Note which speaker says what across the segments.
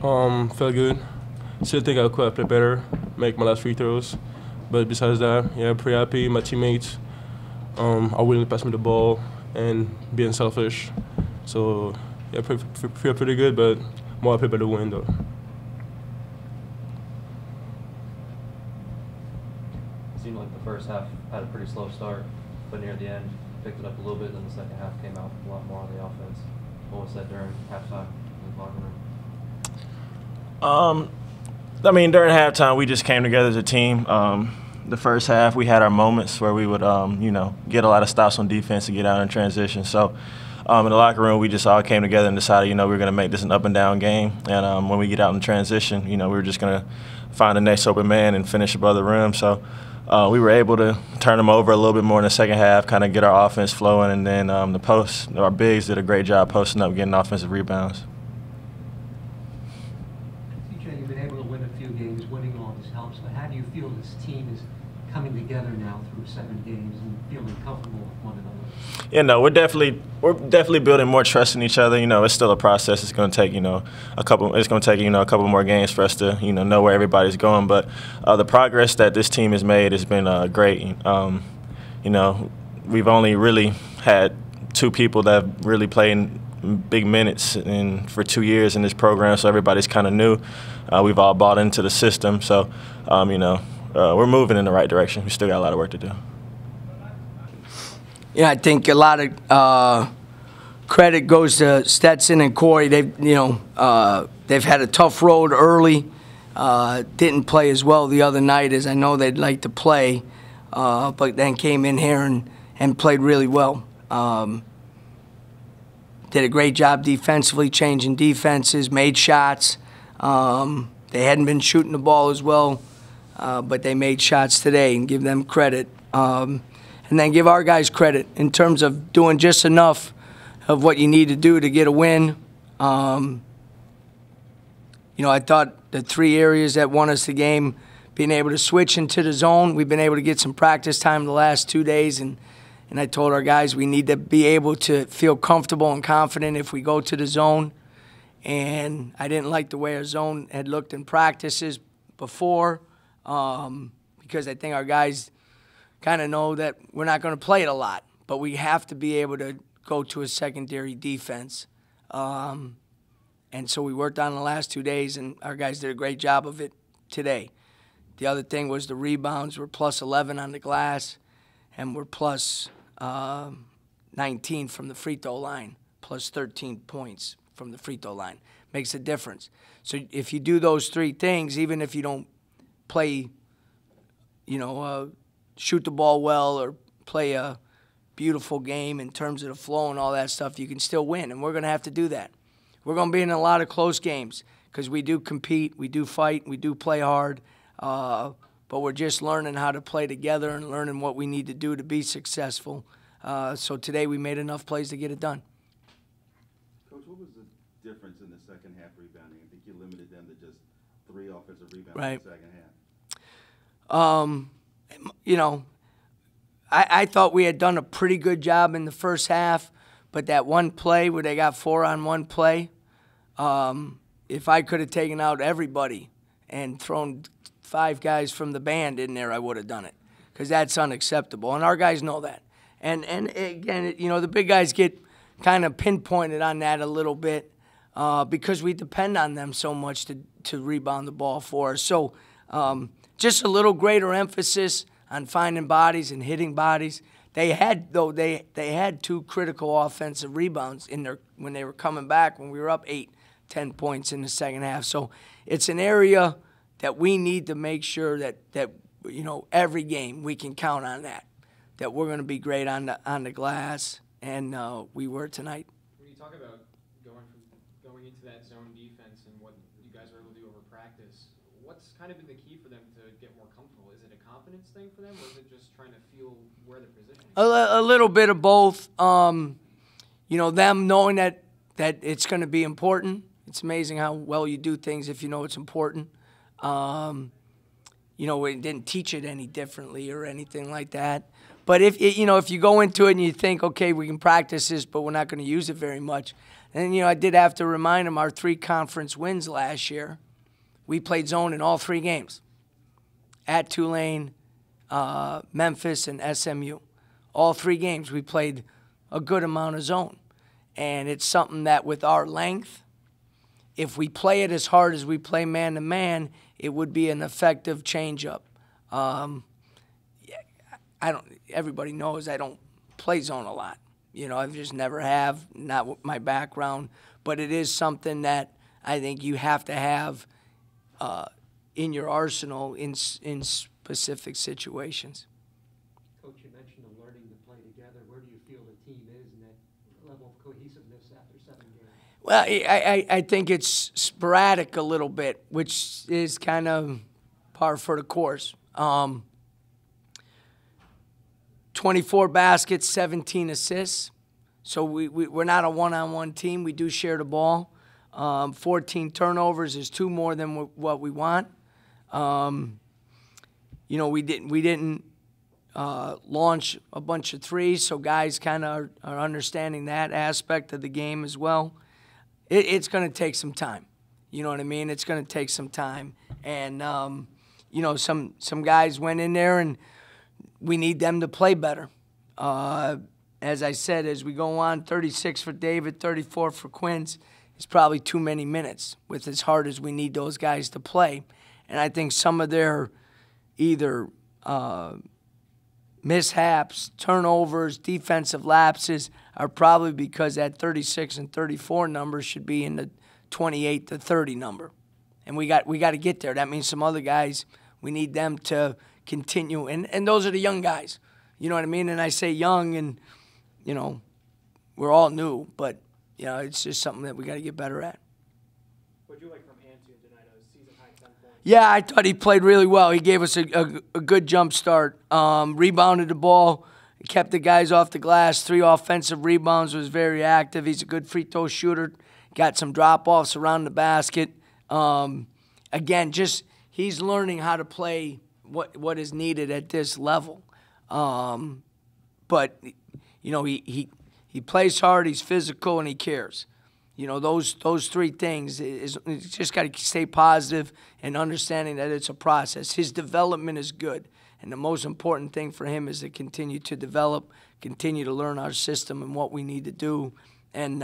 Speaker 1: Felt good. Still think I could have played better, make my last free throws. But besides that, yeah, pretty happy. My teammates are willing to pass me the ball and being selfish. So, yeah, feel pretty good, but more happy about the win, though.
Speaker 2: It seemed like the first half had a pretty slow start, but near the end, picked it up a little bit, then the second half came out a lot more on the offense. What was that during halftime in the locker room?
Speaker 3: I mean, during halftime, we just came together as a team. The first half, we had our moments where we would, get a lot of stops on defense to get out in transition. So in the locker room, we just all came together and decided, we were going to make this an up-and-down game. And when we get out in transition, we were just going to find the next open man and finish above the rim. So we were able to turn them over a little bit more in the second half, kind of get our offense flowing. And then our bigs did a great job posting up, getting offensive rebounds.
Speaker 4: You've been able to win a few games. Winning all this helps, but how do you feel this team is coming together now through 7 games and feeling comfortable with one another?
Speaker 3: Yeah, no, we're definitely building more trust in each other. It's still a process. It's going to take a couple more games for us to know where everybody's going. But the progress that this team has made has been great. We've only really had 2 people that have really played big minutes for 2 years in this program, so everybody's kind of new. We've all bought into the system, so we're moving in the right direction. We still got a lot of work to do.
Speaker 5: Yeah, I think a lot of credit goes to Stetson and Corey. They've had a tough road early. Didn't play as well the other night as I know they'd like to play, but then came in here and played really well. Did a great job defensively, changing defenses, made shots. They hadn't been shooting the ball as well, but they made shots today, and give them credit. And then give our guys credit in terms of doing just enough of what you need to do to get a win. I thought the 3 areas that won us the game, being able to switch into the zone, we've been able to get some practice time the last 2 days, and I told our guys we need to be able to feel comfortable and confident if we go to the zone. And I didn't like the way our zone had looked in practices before, because I think our guys kind of know that we're not going to play it a lot, but we have to be able to go to a secondary defense. And so we worked on it the last 2 days, and our guys did a great job of it today. The other thing was the rebounds were plus 11 on the glass, and we're plus 19 from the free throw line, plus 13 points from the free throw line. Makes a difference. So if you do those 3 things, even if you don't play, shoot the ball well or play a beautiful game in terms of the flow and all that stuff, you can still win, and we're going to have to do that. We're going to be in a lot of close games because we do compete, we do fight, we do play hard, but we're just learning how to play together and learning what we need to do to be successful. So today we made enough plays to get it done.
Speaker 6: Coach, what was the difference in the second half rebounding? I think you limited them to just 3 offensive rebounds in the second half.
Speaker 5: I thought we had done a pretty good job in the first half, but that one play where they got 4 on one play, if I could have taken out everybody and thrown 5 guys from the band in there, I would have done it, because that's unacceptable, and our guys know that. And again, the big guys get kind of pinpointed on that a little bit because we depend on them so much to rebound the ball for us. So just a little greater emphasis on finding bodies and hitting bodies. They had 2 critical offensive rebounds when they were coming back when we were up 8-10 points in the second half. So it's an area that we need to make sure that every game we can count on that we're going to be great on the glass, and we were tonight.
Speaker 7: When you talk about going into that zone defense and what you guys were able to do over practice, what's kind of been the key for them to get more comfortable? Is it a confidence thing for them, or is it just trying to feel where the position is?
Speaker 5: A little bit of both. Them knowing that it's going to be important. It's amazing how well you do things if you know it's important. We didn't teach it any differently or anything like that. But if you go into it and you think, okay, we can practice this, but we're not going to use it very much. And I did have to remind them our 3 conference wins last year. We played zone in all 3 games. At Tulane, Memphis, and SMU. All 3 games we played a good amount of zone. And it's something that with our length, if we play it as hard as we play man-to-man, it would be an effective change-up. Everybody knows I don't play zone a lot. I just never have, not with my background. But it is something that I think you have to have in your arsenal in specific situations.
Speaker 4: Coach, you mentioned the learning to play together. Where do you feel the team is in that level of cohesiveness after 7 games?
Speaker 5: Well, I think it's sporadic a little bit, which is kind of par for the course. 24 baskets, 17 assists. So we're not a one-on-one team. We do share the ball. 14 turnovers is 2 more than what we want. We didn't launch a bunch of threes, so guys kind of are understanding that aspect of the game as well. It's going to take some time. You know what I mean? It's going to take some time. And, some guys went in there, and we need them to play better. As I said, as we go on, 36 for David, 34 for Quince. It's probably too many minutes with as hard as we need those guys to play. And I think some of their either mishaps, turnovers, defensive lapses are probably because that 36 and 34 numbers should be in the 28 to 30 number. And we got to get there. That means some other guys, we need them to continue. And those are the young guys. You know what I mean? And I say young, and, we're all new, but, it's just something that we got to get better at.
Speaker 7: What did you like from Antu tonight? A season-high 10 points.
Speaker 5: Yeah, I thought he played really well. He gave us a good jump start. Rebounded the ball, kept the guys off the glass. 3 offensive rebounds, was very active. He's a good free throw shooter. Got some drop-offs around the basket. Again, just he's learning how to play what is needed at this level. But, he plays hard, he's physical, and he cares. Those 3 things, is just got to stay positive and understanding that it's a process. His development is good, and the most important thing for him is to continue to develop, continue to learn our system and what we need to do. And,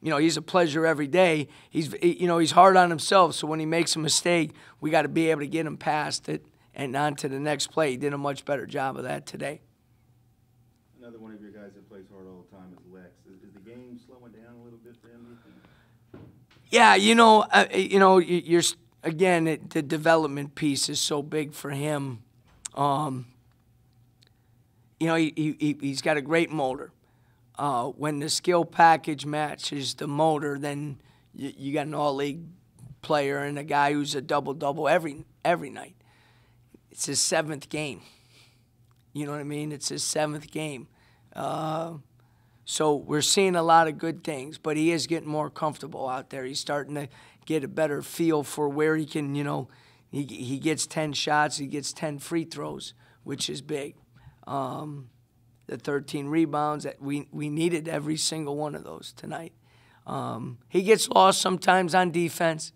Speaker 5: he's a pleasure every day. He's hard on himself, so when he makes a mistake, we got to be able to get him past it and on to the next play. He did a much better job of that today.
Speaker 6: Another one of your guys that plays hard all the time is Lex. Is the game slowing down a little bit for him?
Speaker 5: Yeah, you're again, the development piece is so big for him. He's got a great motor. When the skill package matches the motor, then you got an all-league player and a guy who's a double-double every night. It's his 7th game. You know what I mean? It's his 7th game. So we're seeing a lot of good things, but he is getting more comfortable out there. He's starting to get a better feel for where he can, he gets 10 shots, he gets 10 free throws, which is big. The 13 rebounds, we needed every single one of those tonight. He gets lost sometimes on defense,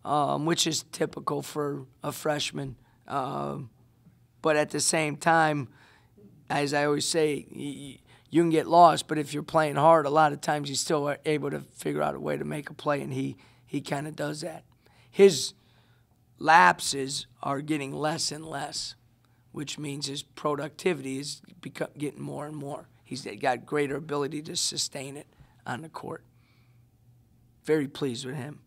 Speaker 5: which is typical for a freshman. But at the same time, as I always say, you can get lost, but if you're playing hard, a lot of times you still are able to figure out a way to make a play, and he kind of does that. His lapses are getting less and less, which means his productivity is getting more and more. He's got greater ability to sustain it on the court. Very pleased with him.